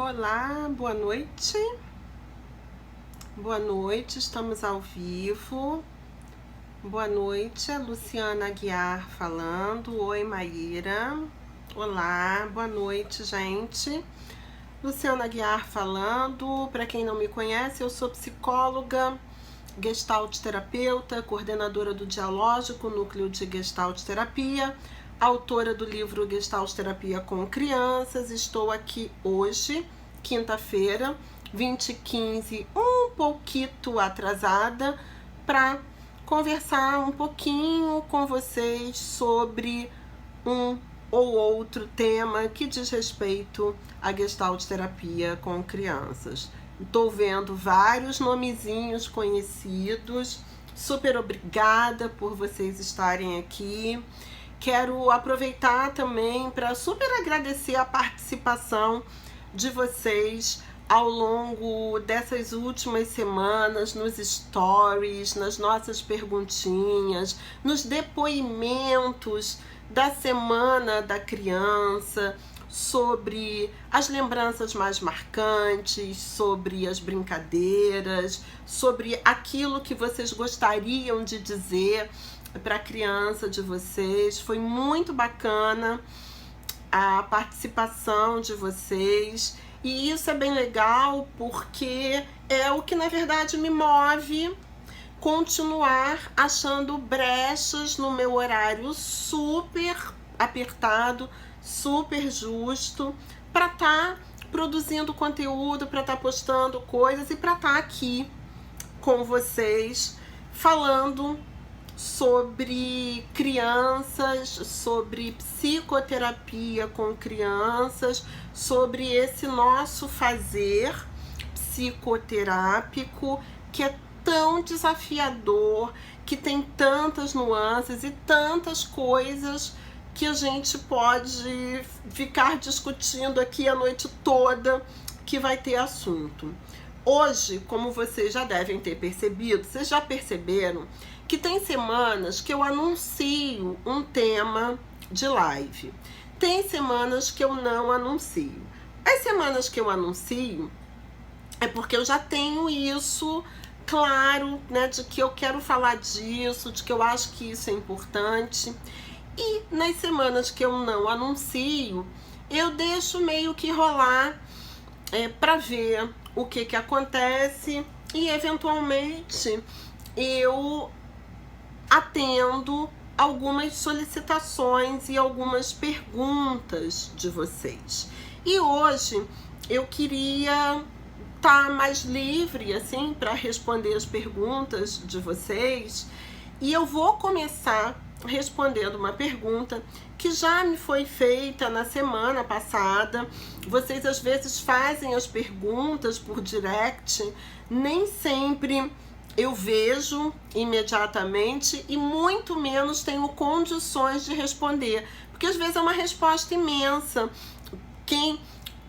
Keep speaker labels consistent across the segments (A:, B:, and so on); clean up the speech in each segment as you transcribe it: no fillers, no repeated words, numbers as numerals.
A: Olá, boa noite. Boa noite, estamos ao vivo. Boa noite, a Luciana Aguiar falando. Oi, Maíra. Olá, boa noite, gente. Luciana Aguiar falando. Para quem não me conhece, eu sou psicóloga, gestalt terapeuta, coordenadora do Dialógico, núcleo de Gestalt Terapia, autora do livro Gestalt Terapia com Crianças. Estou aqui hoje, quinta-feira, 20h15, um pouquinho atrasada, para conversar um pouquinho com vocês sobre um ou outro tema que diz respeito à Gestalt Terapia com Crianças. Estou vendo vários nomezinhos conhecidos. Super obrigada por vocês estarem aqui. Quero aproveitar também para super agradecer a participação de vocês ao longo dessas últimas semanas, nos stories, nas nossas perguntinhas, nos depoimentos da Semana da Criança, sobre as lembranças mais marcantes, sobre as brincadeiras, sobre aquilo que vocês gostariam de dizer para a criança de vocês. Foi muito bacana a participação de vocês, e isso é bem legal porque é o que na verdade me move continuar achando brechas no meu horário super apertado, super justo, para estar produzindo conteúdo, para estar postando coisas e para estar aqui com vocês falando sobre crianças, sobre psicoterapia com crianças, sobre esse nosso fazer psicoterápico que é tão desafiador, que tem tantas nuances e tantas coisas que a gente pode ficar discutindo aqui a noite toda, que vai ter assunto. Hoje, como vocês já devem ter percebido, vocês já perceberam que tem semanas que eu anuncio um tema de live. Tem semanas que eu não anuncio. As semanas que eu anuncio é porque eu já tenho isso claro, né, de que eu quero falar disso, de que eu acho que isso é importante. E nas semanas que eu não anuncio, eu deixo meio que rolar para ver o que acontece e eventualmente eu atendo algumas solicitações e algumas perguntas de vocês. E hoje eu queria estar mais livre assim para responder as perguntas de vocês, e eu vou começar respondendo uma pergunta que já me foi feita na semana passada. Vocês às vezes fazem as perguntas por direct, nem sempre eu vejo imediatamente e muito menos tenho condições de responder, porque às vezes é uma resposta imensa. Quem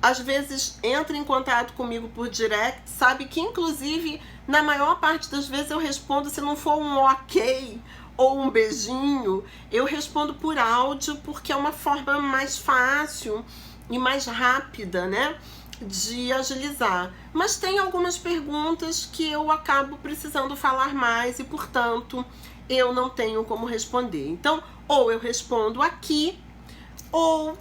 A: às vezes entra em contato comigo por direct sabe que inclusive na maior parte das vezes eu respondo, se não for um ok ou um beijinho, eu respondo por áudio, porque é uma forma mais fácil e mais rápida, né, de agilizar. Mas tem algumas perguntas que eu acabo precisando falar mais e, portanto, eu não tenho como responder. Então, ou eu respondo aqui, ou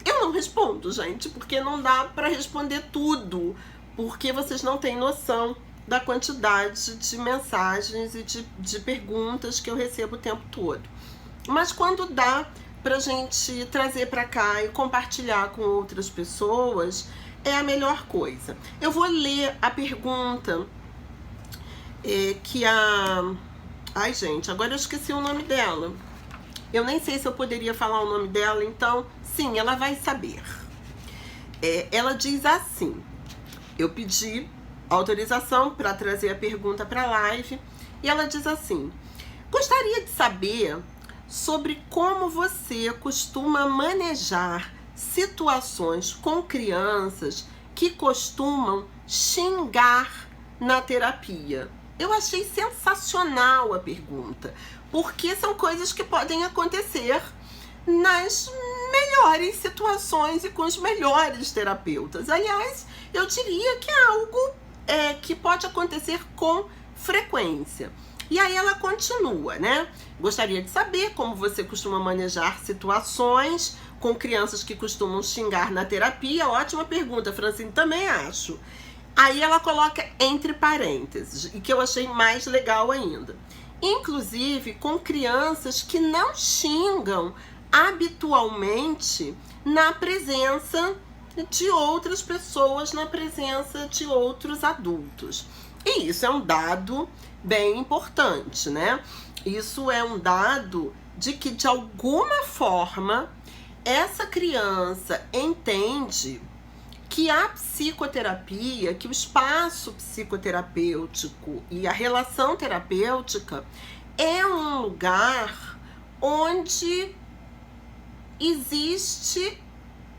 A: eu não respondo, gente, porque não dá para responder tudo, porque vocês não têm noção da quantidade de mensagens e de perguntas que eu recebo o tempo todo. Mas quando dá pra gente trazer pra cá e compartilhar com outras pessoas, é a melhor coisa. Eu vou ler a pergunta que a... Ai, gente, agora eu esqueci o nome dela. Eu nem sei se eu poderia falar o nome dela, então, sim, ela vai saber. Ela diz assim: eu pedi autorização para trazer a pergunta para a live, e ela diz assim: gostaria de saber sobre como você costuma manejar situações com crianças que costumam xingar na terapia. Eu achei sensacional a pergunta, porque são coisas que podem acontecer nas melhores situações e com os melhores terapeutas. Aliás, eu diria que é algo que pode acontecer com frequência. E aí ela continua, né? Gostaria de saber como você costuma manejar situações com crianças que costumam xingar na terapia. Ótima pergunta, Francine, também acho. Aí ela coloca entre parênteses, e que eu achei mais legal ainda. Inclusive com crianças que não xingam habitualmente na presença de outras pessoas, na presença de outros adultos. E isso é um dado bem importante, né? Isso é um dado de que, de alguma forma, essa criança entende que a psicoterapia, que o espaço psicoterapêutico e a relação terapêutica é um lugar onde existe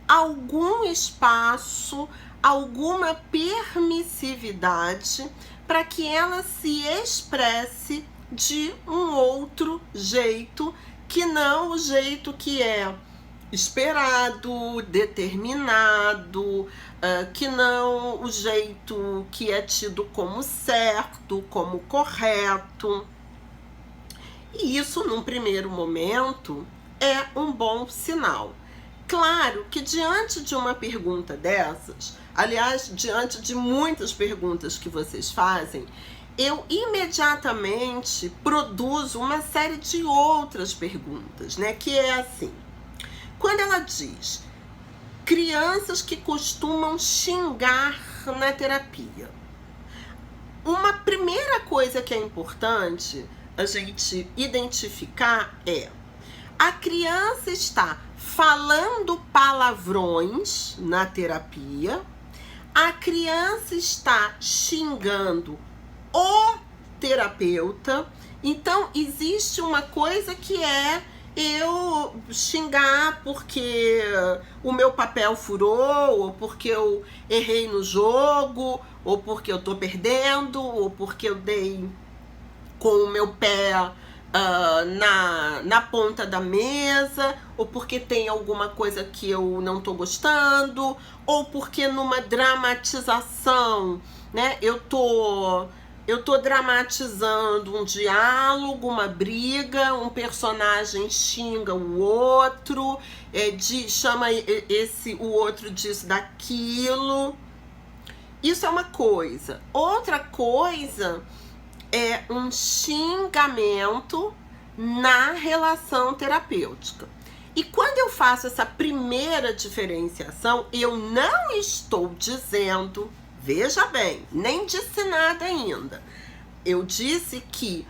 A: algum espaço, alguma permissividade para que ela se expresse de um outro jeito, que não o jeito que é esperado, determinado, que não o jeito que é tido como certo, como correto. E isso, num primeiro momento, é um bom sinal. Claro que diante de uma pergunta dessas, aliás, diante de muitas perguntas que vocês fazem, eu imediatamente produzo uma série de outras perguntas, né? Que é assim: quando ela diz crianças que costumam xingar na terapia, uma primeira coisa que é importante a gente identificar é: a criança está falando palavrões na terapia, a criança está xingando o terapeuta. Então existe uma coisa que é eu xingar porque o meu papel furou, ou porque eu errei no jogo, ou porque eu tô perdendo, ou porque eu dei com o meu pé na ponta da mesa, ou porque tem alguma coisa que eu não tô gostando, ou porque numa dramatização, né, eu tô dramatizando um diálogo, uma briga, um personagem xinga o outro, chama o outro disso, daquilo. Isso é uma coisa. Outra coisa é um xingamento na relação terapêutica. E quando eu faço essa primeira diferenciação, eu não estou dizendo, veja bem, nem disse nada ainda. Eu disse que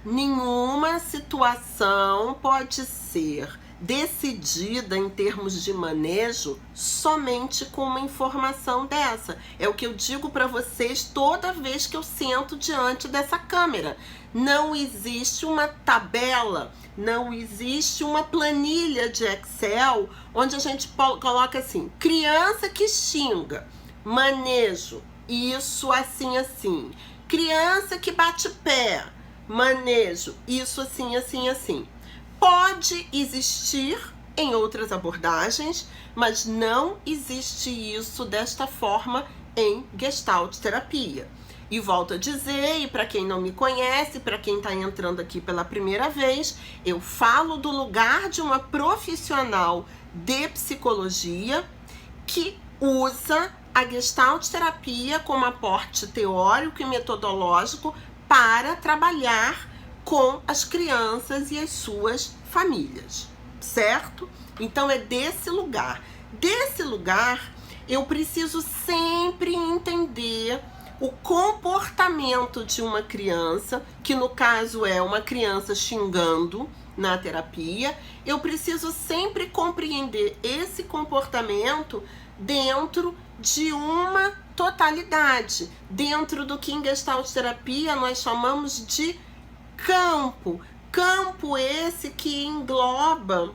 A: nenhuma situação pode ser decidida em termos de manejo somente com uma informação dessa. É o que eu digo para vocês toda vez que eu sento diante dessa câmera. Não existe uma tabela, não existe uma planilha de Excel onde a gente coloca assim: criança que xinga, manejo, isso assim, assim. Criança que bate pé, manejo, isso assim, assim, assim. Pode existir em outras abordagens, mas não existe isso desta forma em Gestalt terapia. E volto a dizer, e para quem não me conhece, para quem está entrando aqui pela primeira vez, eu falo do lugar de uma profissional de psicologia que usa a Gestalt terapia como aporte teórico e metodológico para trabalhar com as crianças e as suas famílias, certo? Então é desse lugar. Desse lugar, eu preciso sempre entender o comportamento de uma criança, que no caso é uma criança xingando na terapia. Eu preciso sempre compreender esse comportamento dentro de uma totalidade, dentro do que em Gestalt terapia nós chamamos de campo. Campo esse que engloba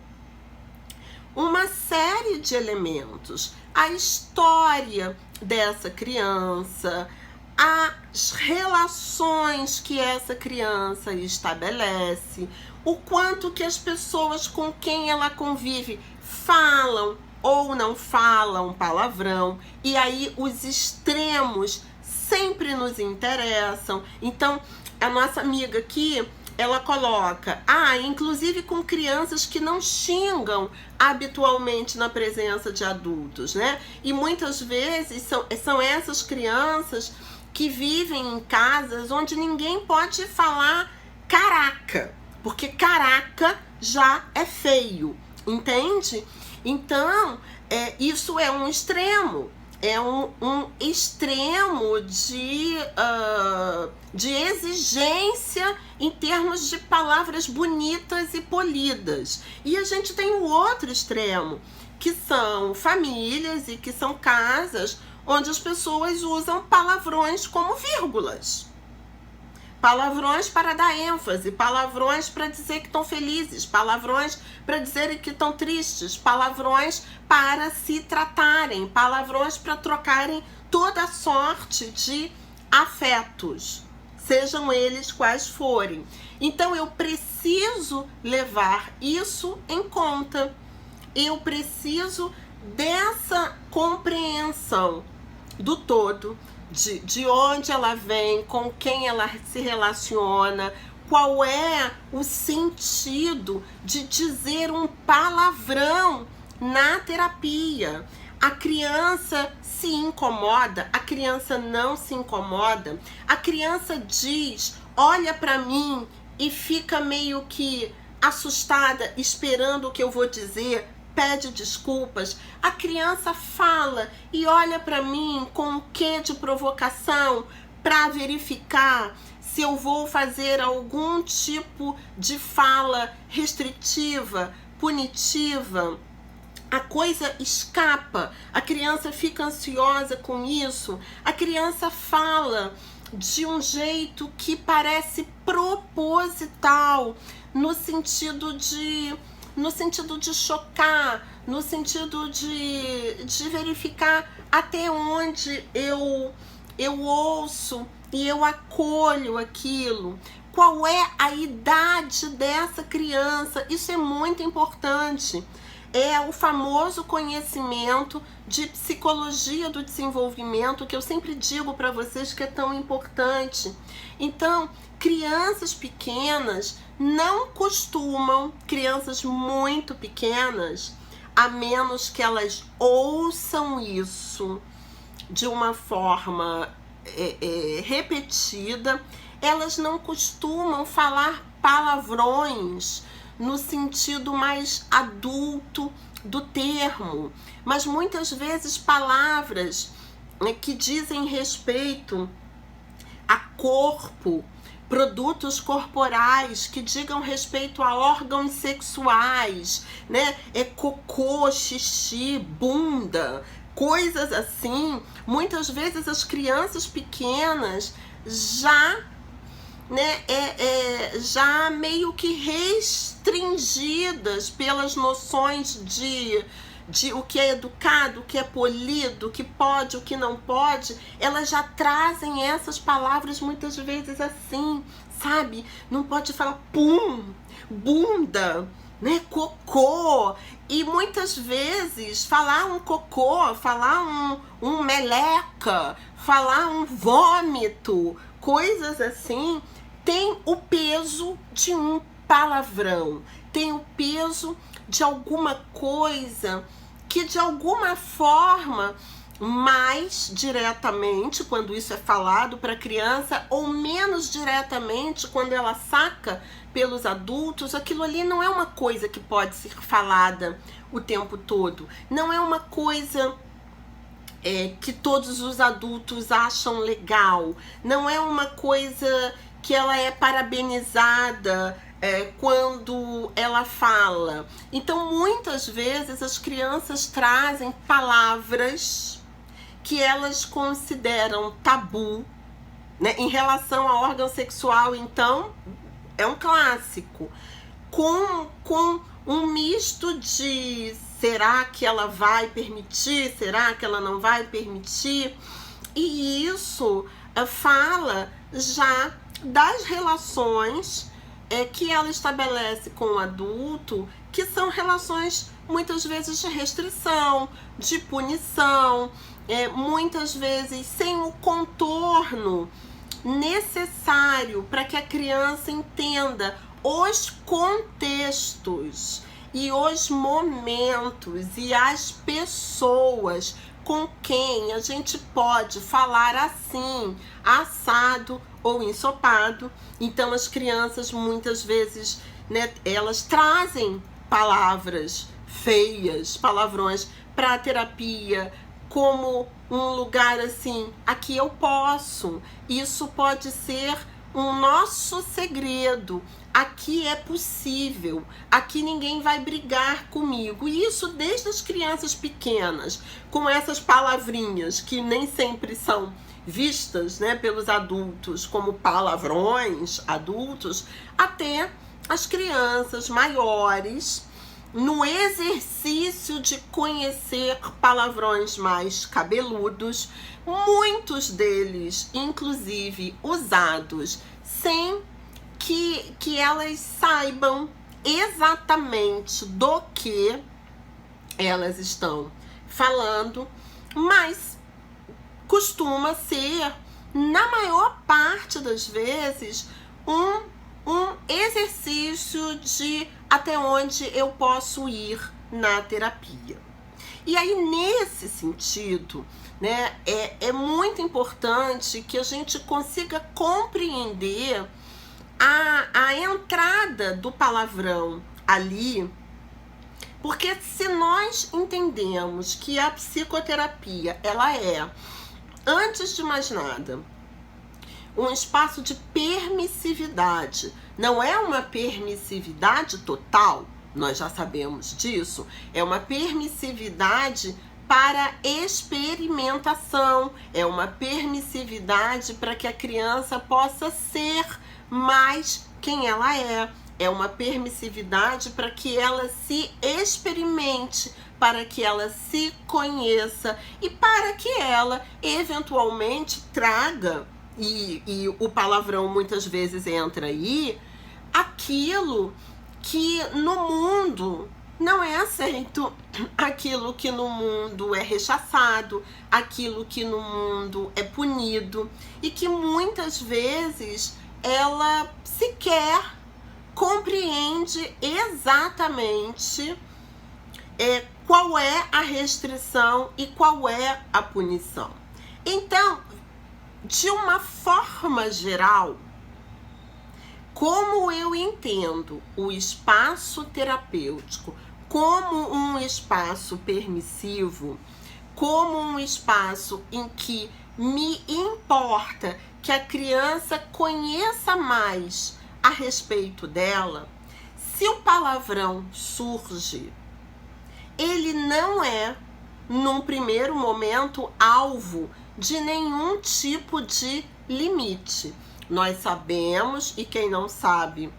A: uma série de elementos: a história dessa criança, as relações que essa criança estabelece, o quanto que as pessoas com quem ela convive falam ou não falam palavrão, e aí os extremos sempre nos interessam. Então, a nossa amiga aqui, ela coloca, inclusive com crianças que não xingam habitualmente na presença de adultos, né? E muitas vezes são essas crianças que vivem em casas onde ninguém pode falar caraca, porque caraca já é feio, entende? Então, isso é um extremo. É um extremo de exigência em termos de palavras bonitas e polidas. E a gente tem o outro extremo, que são famílias e que são casas onde as pessoas usam palavrões como vírgulas. Palavrões para dar ênfase, palavrões para dizer que estão felizes, palavrões para dizer que estão tristes, palavrões para se tratarem, palavrões para trocarem toda sorte de afetos, sejam eles quais forem. Então eu preciso levar isso em conta, eu preciso dessa compreensão do todo, de onde ela vem, com quem ela se relaciona, qual é o sentido de dizer um palavrão na terapia. A criança se incomoda, a criança não se incomoda, a criança diz, olha para mim e fica meio que assustada, esperando o que eu vou dizer, pede desculpas. A criança fala e olha para mim com um quê de provocação para verificar se eu vou fazer algum tipo de fala restritiva, punitiva. A coisa escapa, a criança fica ansiosa com isso, a criança fala de um jeito que parece proposital, no sentido de chocar, no sentido de verificar até onde eu ouço e eu acolho aquilo. Qual é a idade dessa criança? Isso é muito importante. É o famoso conhecimento de psicologia do desenvolvimento que eu sempre digo para vocês que é tão importante. Então, crianças pequenas não costumam, crianças muito pequenas, a menos que elas ouçam isso de uma forma repetida, elas não costumam falar palavrões no sentido mais adulto do termo, mas muitas vezes palavras que dizem respeito a corpo, produtos corporais que digam respeito a órgãos sexuais, né? Cocô, xixi, bunda, coisas assim. Muitas vezes as crianças pequenas já já meio que restringidas pelas noções de o que é educado, o que é polido, o que pode, o que não pode, elas já trazem essas palavras muitas vezes assim, sabe? Não pode falar pum, bunda, né? Cocô. E muitas vezes falar um cocô, falar um meleca, falar um vômito, coisas assim, tem o peso de um palavrão, tem o peso de alguma coisa que de alguma forma, mais diretamente quando isso é falado para a criança, ou menos diretamente quando ela saca pelos adultos, aquilo ali não é uma coisa que pode ser falada o tempo todo, não é uma coisa que todos os adultos acham legal, não é uma coisa que ela é parabenizada quando ela fala. Então, muitas vezes as crianças trazem palavras que elas consideram tabu, né? Em relação ao órgão sexual, então, é um clássico. Com um misto de será que ela vai permitir, será que ela não vai permitir? E isso fala já das relações que ela estabelece com o adulto, que são relações muitas vezes de restrição, de punição, muitas vezes sem o contorno necessário para que a criança entenda os contextos e os momentos e as pessoas com quem a gente pode falar assim, assado ou ensopado. Então as crianças muitas vezes, né, elas trazem palavras feias, palavrões para a terapia, como um lugar assim, aqui eu posso, isso pode ser um nosso segredo, aqui é possível, aqui ninguém vai brigar comigo. E isso desde as crianças pequenas, com essas palavrinhas que nem sempre são vistas, né, pelos adultos como palavrões adultos, até as crianças maiores, no exercício de conhecer palavrões mais cabeludos, muitos deles, inclusive, usados sem que elas saibam exatamente do que elas estão falando, mas costuma ser, na maior parte das vezes, um exercício de até onde eu posso ir na terapia. E aí, nesse sentido, né, é muito importante que a gente consiga compreender a entrada do palavrão ali, porque se nós entendemos que a psicoterapia, ela é, antes de mais nada, um espaço de permissividade, não é uma permissividade total, nós já sabemos disso, é uma permissividade para experimentação, é uma permissividade para que a criança possa ser mais quem ela é uma permissividade para que ela se experimente, para que ela se conheça e para que ela eventualmente traga, e o palavrão muitas vezes entra aí, aquilo que no mundo não é aceito, aquilo que no mundo é rechaçado, aquilo que no mundo é punido e que muitas vezes ela sequer compreende exatamente qual é a restrição e qual é a punição. Então, de uma forma geral, como eu entendo o espaço terapêutico como um espaço permissivo, como um espaço em que me importa que a criança conheça mais a respeito dela, se o palavrão surge, ele não é, num primeiro momento, alvo de nenhum tipo de limite. Nós sabemos, e quem não sabe,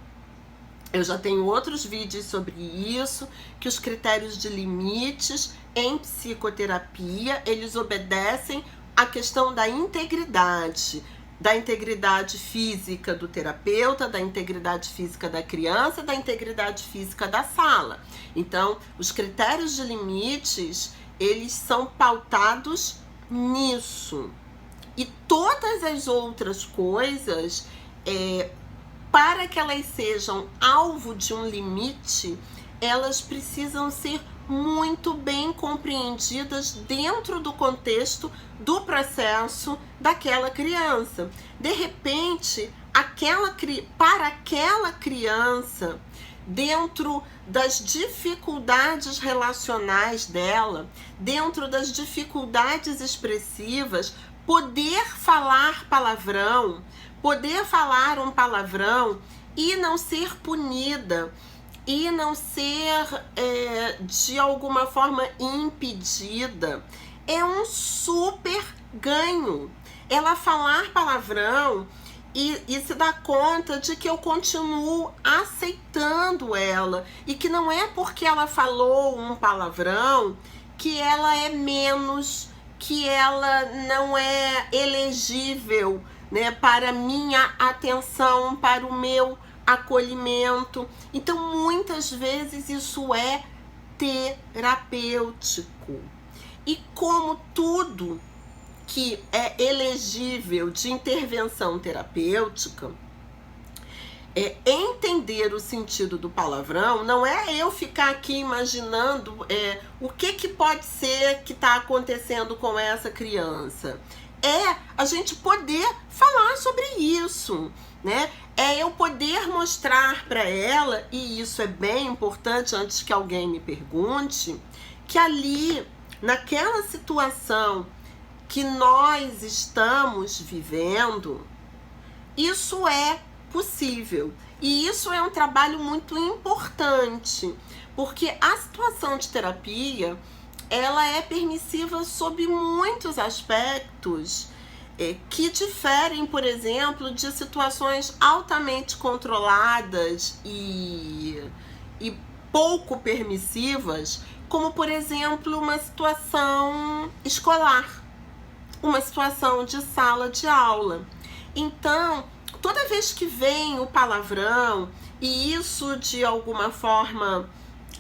A: eu já tenho outros vídeos sobre isso, que os critérios de limites em psicoterapia, eles obedecem à questão da integridade física do terapeuta, da integridade física da criança, da integridade física da sala. Então, os critérios de limites, eles são pautados nisso. E todas as outras coisas, para que elas sejam alvo de um limite, elas precisam ser muito bem compreendidas dentro do contexto do processo daquela criança. De repente, para aquela criança, dentro das dificuldades relacionais dela, dentro das dificuldades expressivas, poder falar um palavrão e não ser punida, e não ser de alguma forma impedida, é um super ganho. Ela falar palavrão e se dar conta de que eu continuo aceitando ela, e que não é porque ela falou um palavrão que ela é menos, que ela não é elegível, né, para minha atenção, para o meu acolhimento. Então, muitas vezes isso é terapêutico. E como tudo que é elegível de intervenção terapêutica, entender o sentido do palavrão não é eu ficar aqui imaginando o que pode ser que está acontecendo com essa criança. É a gente poder falar sobre isso, né? É eu poder mostrar para ela, e isso é bem importante antes que alguém me pergunte, que ali, naquela situação que nós estamos vivendo, isso é possível. E isso é um trabalho muito importante, porque a situação de terapia, ela é permissiva sob muitos aspectos que diferem, por exemplo, de situações altamente controladas e pouco permissivas, como, por exemplo, uma situação escolar, uma situação de sala de aula. Então, toda vez que vem o palavrão e isso de alguma forma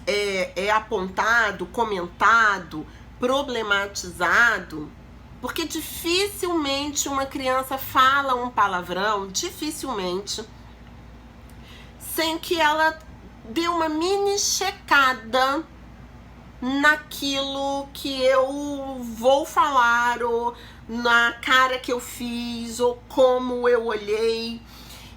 A: é apontado, comentado, problematizado, porque dificilmente uma criança fala um palavrão, dificilmente, sem que ela dê uma mini checada naquilo que eu vou falar, ou na cara que eu fiz, ou como eu olhei.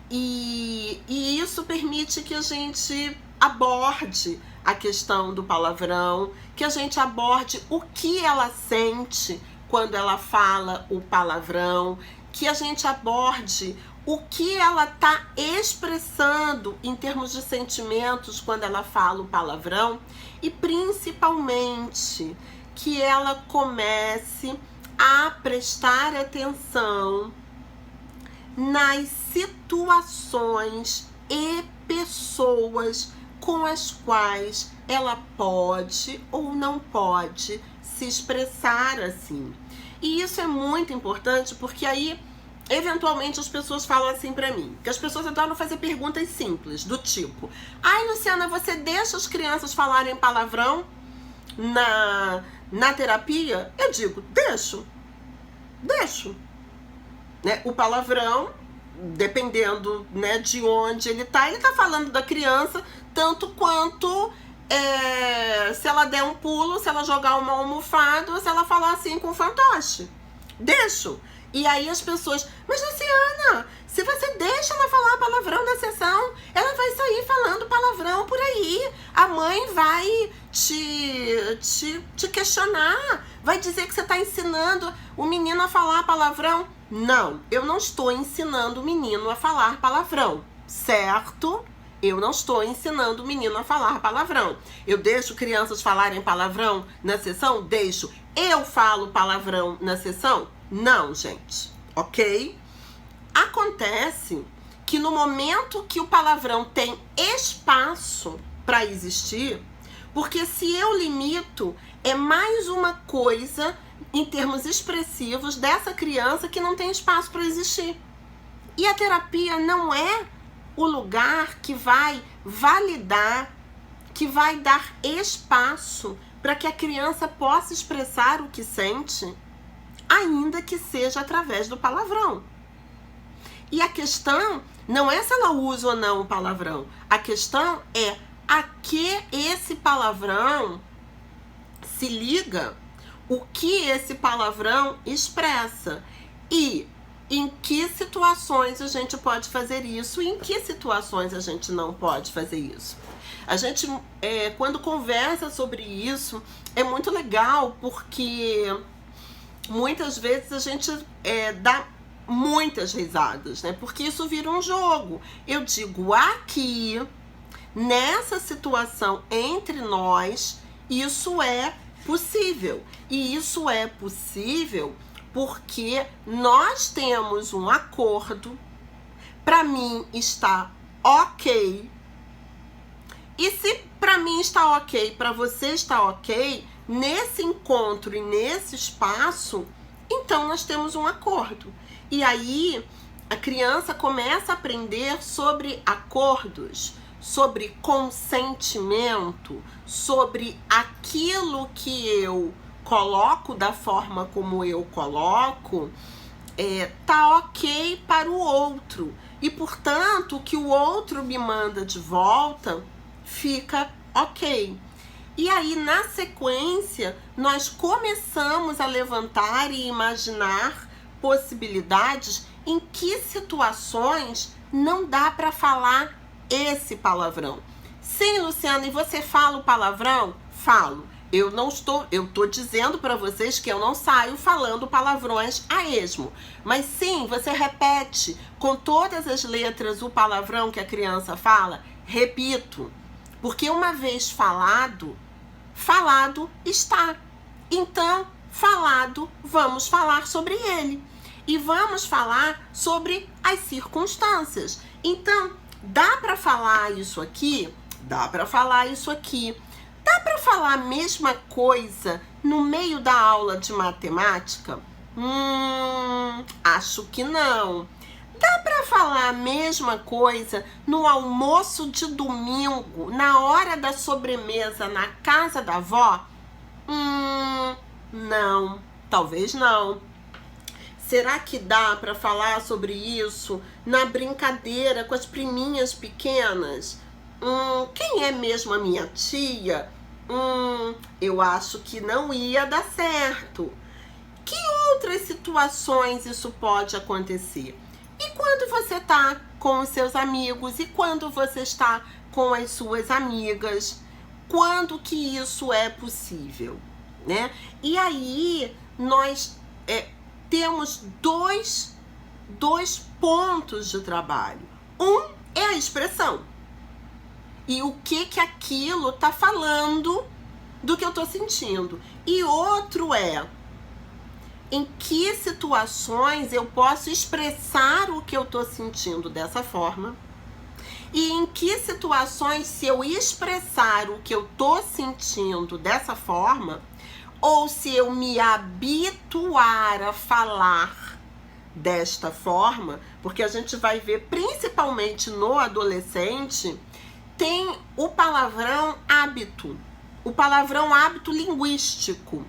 A: E isso permite que a gente aborde a questão do palavrão, que a gente aborde o que ela sente quando ela fala o palavrão, que a gente aborde o que ela está expressando em termos de sentimentos quando ela fala o palavrão, e principalmente que ela comece a prestar atenção nas situações e pessoas com as quais ela pode ou não pode se expressar assim. E isso é muito importante, porque aí eventualmente as pessoas falam assim pra mim, que as pessoas adoram fazer perguntas simples, do tipo: ai, Luciana, você deixa as crianças falarem palavrão na terapia? Eu digo, deixo. Né? O palavrão, dependendo, né, de onde ele tá falando da criança, tanto quanto se ela der um pulo, se ela jogar uma almofada, ou se ela falar assim com fantoche. Deixo. E aí as pessoas: mas Luciana, se você deixa ela falar palavrão na sessão, ela vai sair falando palavrão por aí. A mãe vai te questionar, vai dizer que você está ensinando o menino a falar palavrão. Não, eu não estou ensinando o menino a falar palavrão, certo? Eu não estou ensinando o menino a falar palavrão. Eu deixo crianças falarem palavrão na sessão? Deixo. Eu falo palavrão na sessão? Não, gente, ok? Acontece que no momento que o palavrão tem espaço para existir, porque se eu limito, é mais uma coisa em termos expressivos dessa criança que não tem espaço para existir. E a terapia não é o lugar que vai validar, que vai dar espaço para que a criança possa expressar o que sente, ainda que seja através do palavrão. E a questão não é se ela usa ou não o palavrão. A questão é a que esse palavrão se liga, o que esse palavrão expressa e em que situações a gente pode fazer isso e em que situações a gente não pode fazer isso. A gente, quando conversa sobre isso, é muito legal, porque muitas vezes a gente dá muitas risadas, né? Porque isso vira um jogo. Eu digo, aqui, nessa situação entre nós, isso é possível. E isso é possível porque nós temos um acordo, para mim está ok, e se para mim está ok, para você está ok, nesse encontro e nesse espaço, então nós temos um acordo. E aí A criança começa a aprender sobre acordos, sobre consentimento, sobre aquilo que eu coloco da forma como eu coloco, tá ok para o outro. E, portanto, o que o outro me manda de volta fica ok. E aí, na sequência, nós começamos a levantar e imaginar possibilidades em que situações não dá para falar esse palavrão. Sim, Luciana, e você fala o palavrão? Falo. Eu tô dizendo para vocês que eu não saio falando palavrões a esmo. Mas sim, você repete com todas as letras o palavrão que a criança fala? Repito. Porque uma vez falado, falado está. Então, falado, vamos falar sobre ele. E vamos falar sobre as circunstâncias. Então, dá para falar isso aqui? Dá para falar isso aqui. Dá para falar a mesma coisa no meio da aula de matemática? Acho que não. Dá para falar a mesma coisa no almoço de domingo, na hora da sobremesa na casa da avó? Não, talvez não. Será que dá para falar sobre isso na brincadeira com as priminhas pequenas? Quem é mesmo a minha tia? Eu acho que não ia dar certo. Que outras situações isso pode acontecer? E quando você está com os seus amigos? E quando você está com as suas amigas? Quando que isso é possível, né? E aí, nós temos dois pontos de trabalho. Um é a expressão. E o que aquilo tá falando do que eu tô sentindo. E outro é em que situações eu posso expressar o que eu tô sentindo dessa forma. E em que situações, se eu expressar o que eu tô sentindo dessa forma, ou se eu me habituar a falar desta forma, porque a gente vai ver principalmente no adolescente, tem o palavrão hábito, o palavrão hábito linguístico,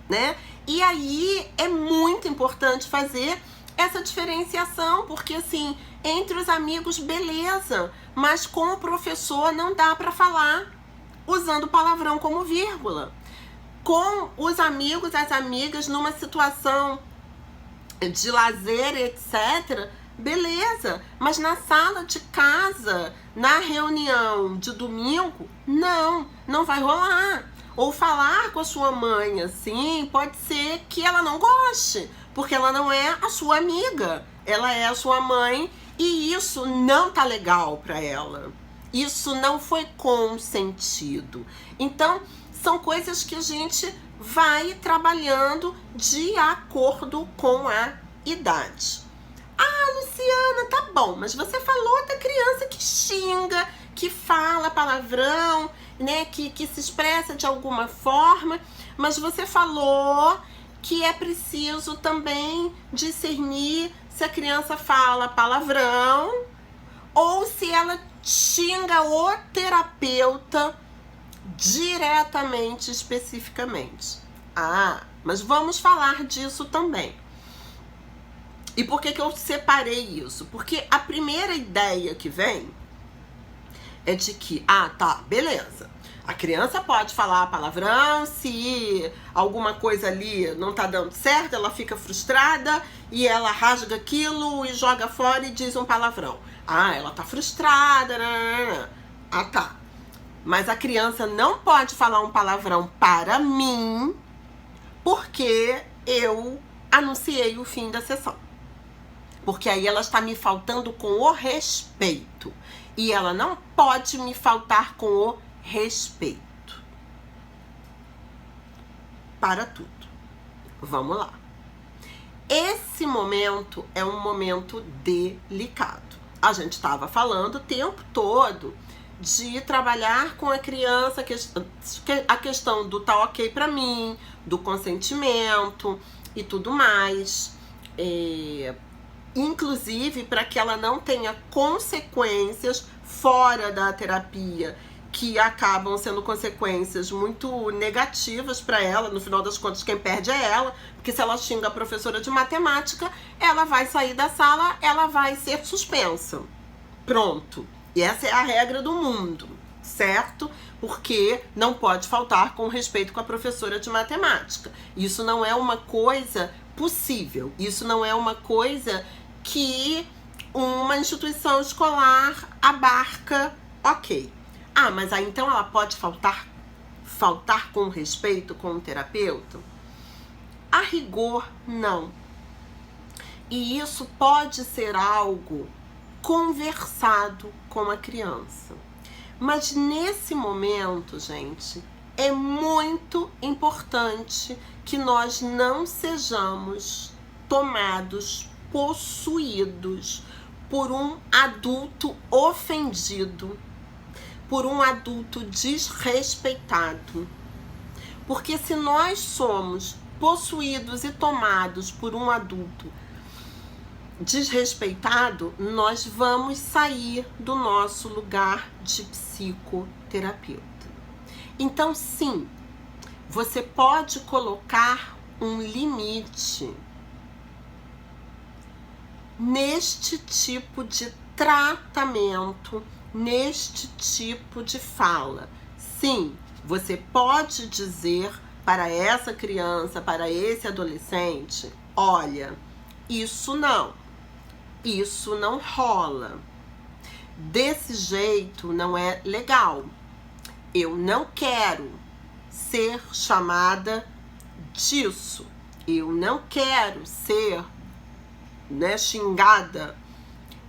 A: né? E aí é muito importante fazer essa diferenciação, porque assim, entre os amigos, beleza, mas com o professor não dá para falar usando palavrão como vírgula. Com os amigos, as amigas, numa situação de lazer, etc., beleza, mas na sala de casa, na reunião de domingo, não vai rolar. Ou falar com a sua mãe assim, pode ser que ela não goste, porque ela não é a sua amiga, ela é a sua mãe e isso não tá legal para ela. Isso não foi consentido. Então, são coisas que a gente vai trabalhando de acordo com a idade. Luciana, tá bom, mas você falou da criança que xinga, que fala palavrão, né, que se expressa de alguma forma, mas você falou que é preciso também discernir se a criança fala palavrão ou se ela xinga o terapeuta diretamente, especificamente. Mas vamos falar disso também. E por que eu separei isso? Porque a primeira ideia que vem é de que, tá, beleza. A criança pode falar palavrão, se alguma coisa ali não tá dando certo, ela fica frustrada e ela rasga aquilo e joga fora e diz um palavrão. Ela tá frustrada, tá. Mas a criança não pode falar um palavrão para mim porque eu anunciei o fim da sessão. Porque aí ela está me faltando com o respeito. E ela não pode me faltar com o respeito. Para tudo. Vamos lá. Esse momento é um momento delicado. A gente estava falando o tempo todo de trabalhar com a criança a questão do tá ok pra mim, do consentimento e tudo mais. inclusive para que ela não tenha consequências fora da terapia, que acabam sendo consequências muito negativas para ela. No final das contas, quem perde é ela, porque se ela xinga a professora de matemática, ela vai sair da sala, ela vai ser suspensa. Pronto. E essa é a regra do mundo, certo? Porque não pode faltar com respeito com a professora de matemática. Isso não é uma coisa possível. Isso não é uma coisa que uma instituição escolar abarca, ok. Ah, mas aí então ela pode faltar com respeito com o terapeuta? A rigor, não. E isso pode ser algo conversado com a criança. Mas nesse momento, gente, é muito importante que nós não sejamos tomados, possuídos por um adulto ofendido, por um adulto desrespeitado. Porque se nós somos possuídos e tomados por um adulto desrespeitado, nós vamos sair do nosso lugar de psicoterapeuta. Então, sim, você pode colocar um limite neste tipo de tratamento, neste tipo de fala. Sim, você pode dizer para essa criança, para esse adolescente: olha, isso não rola, desse jeito não é legal, eu não quero ser chamada disso, eu não quero ser, xingada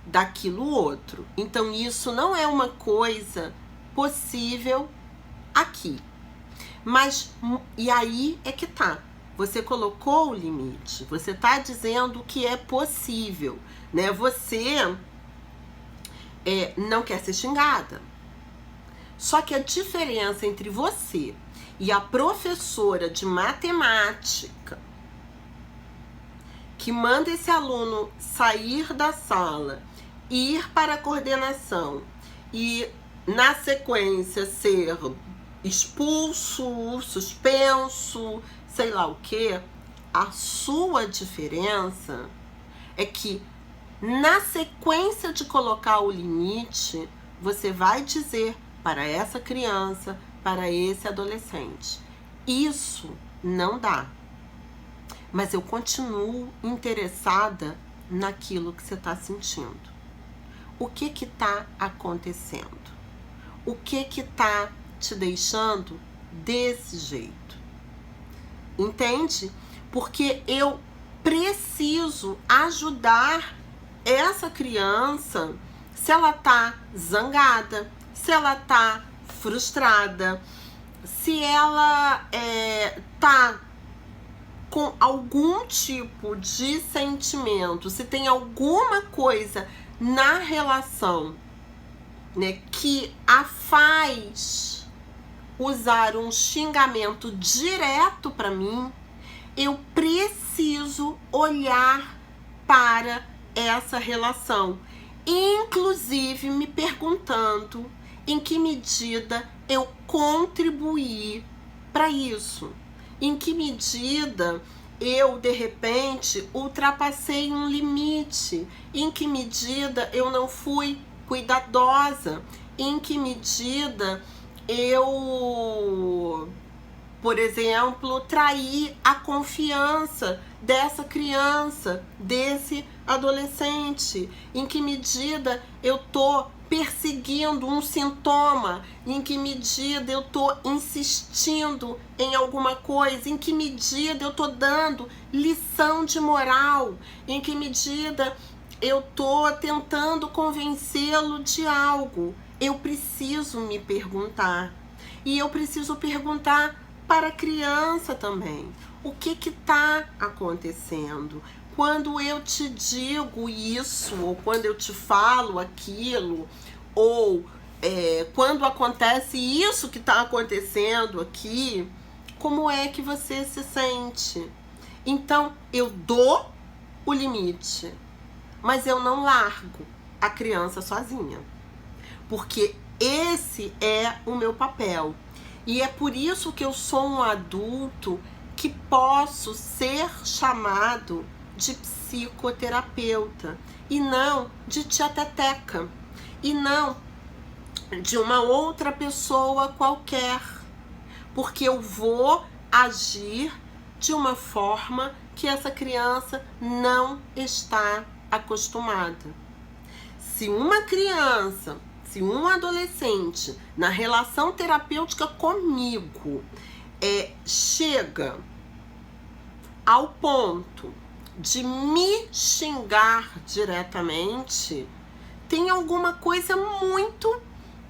A: daquilo outro. Então isso não é uma coisa possível aqui. Mas, e aí é que tá, você colocou o limite, você tá dizendo que é possível, né? Você não quer ser xingada. Só que a diferença entre você e a professora de matemática que manda esse aluno sair da sala, ir para a coordenação e, na sequência, ser expulso, suspenso, sei lá o quê, a sua diferença é que, na sequência de colocar o limite, você vai dizer para essa criança, para esse adolescente: isso não dá. Mas eu continuo interessada naquilo que você está sentindo. O que está acontecendo? O que está te deixando desse jeito? Entende? Porque eu preciso ajudar essa criança se ela tá zangada, se ela tá frustrada, se ela tá com algum tipo de sentimento, se tem alguma coisa na relação, né, que a faz usar um xingamento direto para mim, eu preciso olhar para essa relação, inclusive me perguntando em que medida eu contribuí para isso. Em que medida eu, de repente, ultrapassei um limite? Em que medida eu não fui cuidadosa? Em que medida eu, por exemplo, traí a confiança dessa criança, desse adolescente? Em que medida eu tô perseguindo um sintoma? Em que medida eu tô insistindo em alguma coisa? Em que medida eu tô dando lição de moral? Em que medida eu tô tentando convencê-lo de algo? Eu preciso me perguntar. E eu preciso perguntar para a criança também. O que tá acontecendo? Quando eu te digo isso, ou quando eu te falo aquilo, ou quando acontece isso que está acontecendo aqui, como é que você se sente? Então, eu dou o limite, mas eu não largo a criança sozinha, porque esse é o meu papel. E é por isso que eu sou um adulto que posso ser chamado de psicoterapeuta e não de tia Teteca e não de uma outra pessoa qualquer, porque eu vou agir de uma forma que essa criança não está acostumada. Se uma criança, se um adolescente na relação terapêutica comigo chega ao ponto de me xingar diretamente, tem alguma coisa muito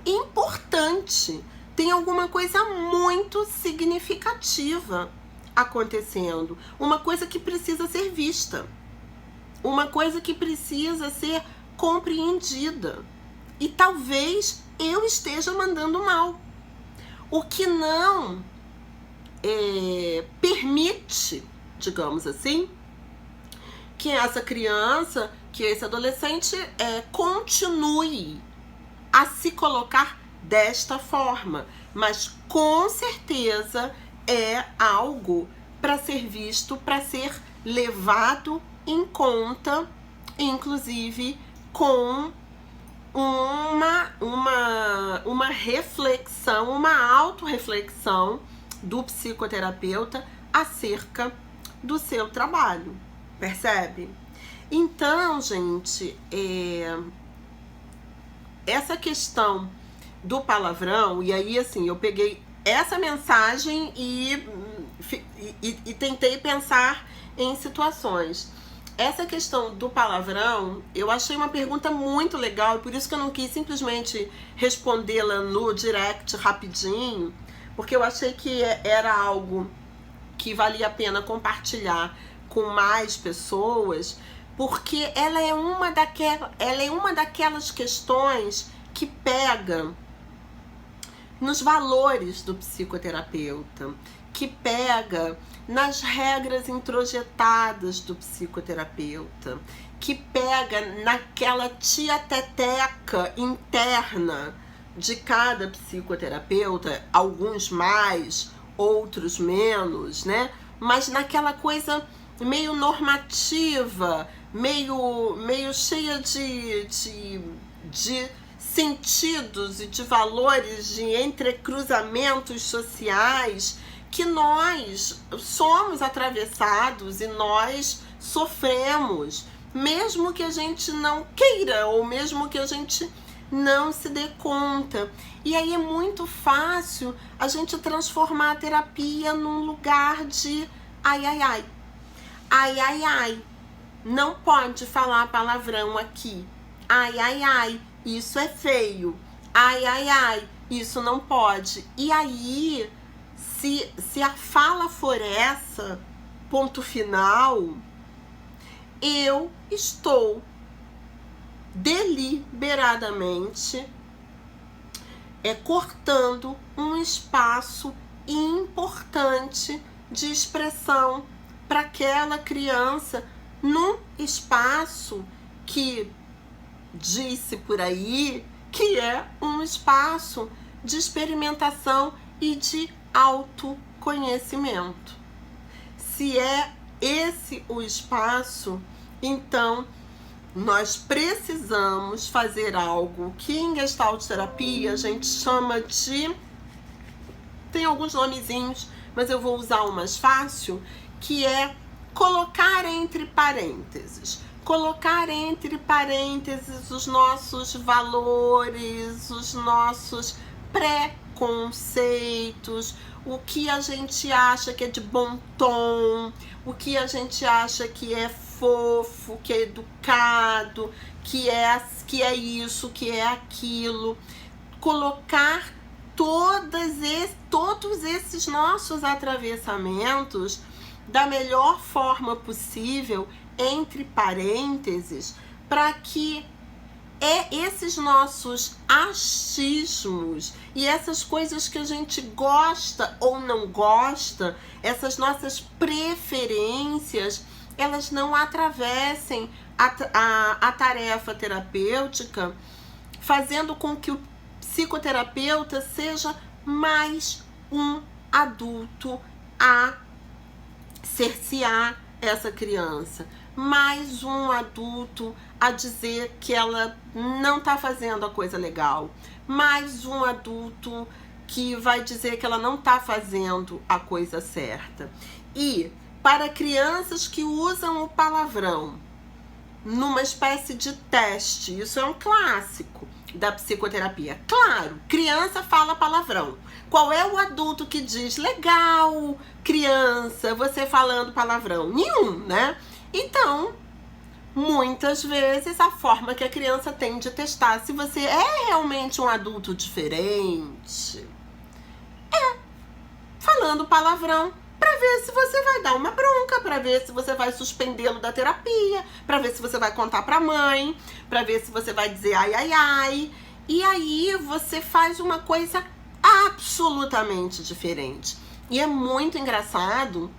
A: importante, tem alguma coisa muito significativa acontecendo, uma coisa que precisa ser vista, uma coisa que precisa ser compreendida. E talvez eu esteja mandando mal, o que não permite, digamos assim, que essa criança, que esse adolescente continue a se colocar desta forma. Mas com certeza é algo para ser visto, para ser levado em conta, inclusive com uma reflexão, uma autorreflexão do psicoterapeuta acerca do seu trabalho, percebe? Então, gente, essa questão do palavrão, e aí assim, eu peguei essa mensagem e tentei pensar em situações. Essa questão do palavrão, eu achei uma pergunta muito legal, e por isso que eu não quis simplesmente respondê-la no direct rapidinho, porque eu achei que era algo que valia a pena compartilhar com mais pessoas, porque ela é uma daquelas questões que pega nos valores do psicoterapeuta, que pega nas regras introjetadas do psicoterapeuta, que pega naquela tia Teteca interna de cada psicoterapeuta, alguns mais, outros menos, né? Mas naquela coisa meio normativa, meio cheia de sentidos e de valores, de entrecruzamentos sociais, que nós somos atravessados e nós sofremos, mesmo que a gente não queira, ou mesmo que a gente não se dê conta. E aí é muito fácil a gente transformar a terapia num lugar de ai, ai, ai. Ai, ai, ai. Não pode falar palavrão aqui. Ai, ai, ai. Isso é feio. Ai, ai, ai. Isso não pode. E aí, se a fala for essa, ponto final, eu estou deliberadamente cortando um espaço importante de expressão para aquela criança, num espaço que disse por aí que é um espaço de experimentação e de autoconhecimento. Se é esse o espaço, então nós precisamos fazer algo que em Gestalt terapia a gente chama de... tem alguns nomezinhos, mas eu vou usar o mais fácil, que é colocar entre parênteses. Colocar entre parênteses os nossos valores, os nossos preconceitos, o que a gente acha que é de bom tom, o que a gente acha que é fofo, que é educado, que é isso, que é aquilo. Colocar todos esses nossos atravessamentos da melhor forma possível entre parênteses, para que esses nossos achismos e essas coisas que a gente gosta ou não gosta, essas nossas preferências, elas não atravessem a tarefa terapêutica, fazendo com que o psicoterapeuta seja mais um adulto a cercear essa criança, mais um adulto a dizer que ela não está fazendo a coisa legal, mais um adulto que vai dizer que ela não está fazendo a coisa certa. E para crianças que usam o palavrão numa espécie de teste, isso é um clássico da psicoterapia. Claro, criança fala palavrão. Qual é o adulto que diz, legal, criança, você falando palavrão? Nenhum, né? Então, muitas vezes a forma que a criança tem de testar se você é realmente um adulto diferente é falando palavrão, para ver se você vai dar uma bronca, para ver se você vai suspendê-lo da terapia, para ver se você vai contar para a mãe, para ver se você vai dizer ai, ai, ai. E aí você faz uma coisa absolutamente diferente. E é muito engraçado,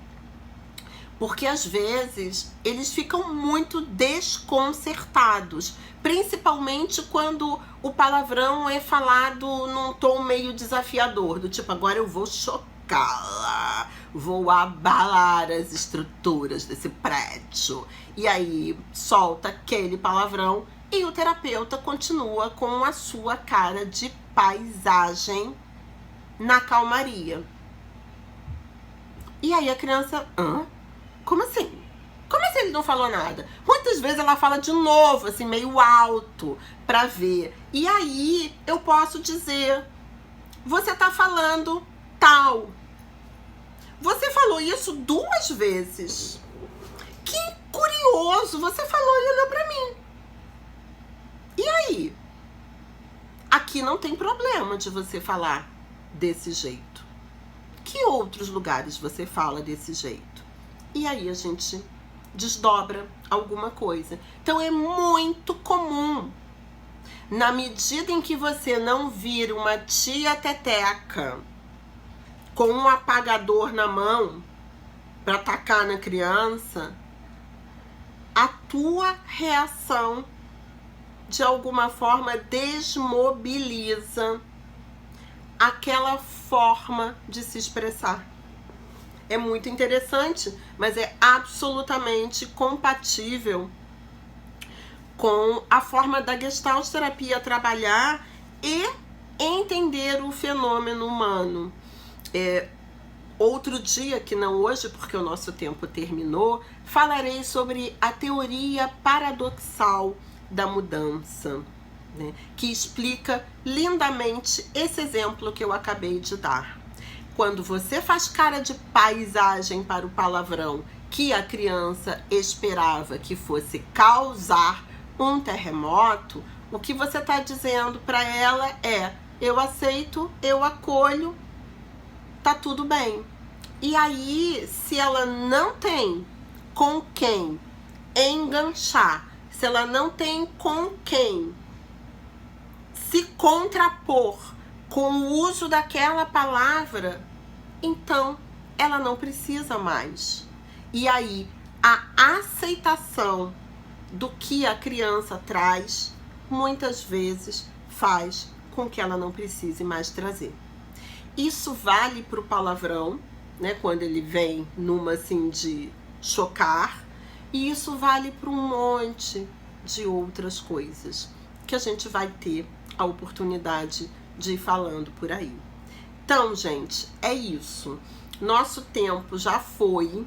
A: porque às vezes eles ficam muito desconcertados, principalmente quando o palavrão é falado num tom meio desafiador, do tipo, agora eu vou chocá-la, vou abalar as estruturas desse prédio. E aí solta aquele palavrão e o terapeuta continua com a sua cara de paisagem na calmaria. E aí a criança, hã? Como assim? Como assim ele não falou nada? Muitas vezes ela fala de novo, assim, meio alto, pra ver. E aí eu posso dizer, você tá falando tal. Você falou isso 2 vezes. Que curioso, você falou e olhou pra mim. E aí? Aqui não tem problema de você falar desse jeito. Que outros lugares você fala desse jeito? E aí a gente desdobra alguma coisa. Então é muito comum, na medida em que você não vira uma tia teteca com um apagador na mão para atacar na criança, a tua reação de alguma forma desmobiliza aquela forma de se expressar. É muito interessante, mas é absolutamente compatível com a forma da Gestalt terapia trabalhar e entender o fenômeno humano. Outro dia, que não hoje, porque o nosso tempo terminou, falarei sobre a teoria paradoxal da mudança, né, que explica lindamente esse exemplo que eu acabei de dar. Quando você faz cara de paisagem para o palavrão que a criança esperava que fosse causar um terremoto, o que você está dizendo para ela é: eu aceito, eu acolho, tá tudo bem. E aí, se ela não tem com quem enganchar, se ela não tem com quem se contrapor com o uso daquela palavra, então ela não precisa mais. E aí, a aceitação do que a criança traz, muitas vezes faz com que ela não precise mais trazer. Isso vale para o palavrão, né, quando ele vem numa assim de chocar, e isso vale para um monte de outras coisas que a gente vai ter a oportunidade de ir falando por aí. Então, gente, é isso. Nosso tempo já foi,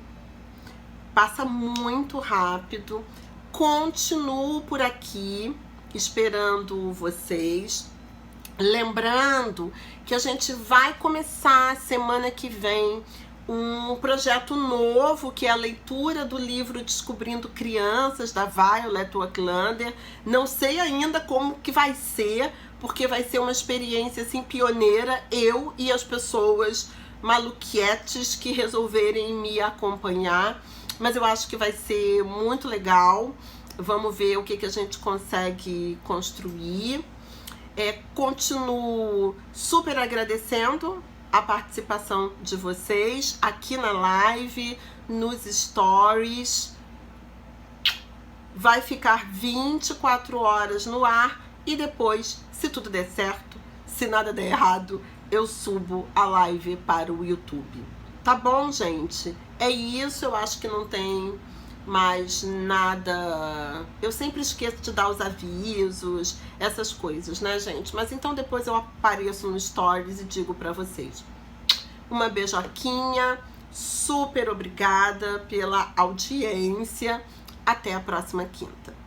A: passa muito rápido. Continuo por aqui esperando vocês. Lembrando que a gente vai começar semana que vem um projeto novo, que é a leitura do livro Descobrindo Crianças, da Violet Auckland. Não sei ainda como que vai ser, porque vai ser uma experiência assim pioneira, eu e as pessoas maluquetes que resolverem me acompanhar, mas eu acho que vai ser muito legal. Vamos ver o que a gente consegue construir. Continuo super agradecendo a participação de vocês aqui na live, nos stories, vai ficar 24 horas no ar e depois, se tudo der certo, se nada der errado, eu subo a live para o YouTube. Tá bom, gente? É isso, eu acho que não tem mais nada. Eu sempre esqueço de dar os avisos, essas coisas, né, gente? Mas então depois eu apareço no Stories e digo pra vocês. Uma beijoquinha, super obrigada pela audiência. Até a próxima quinta.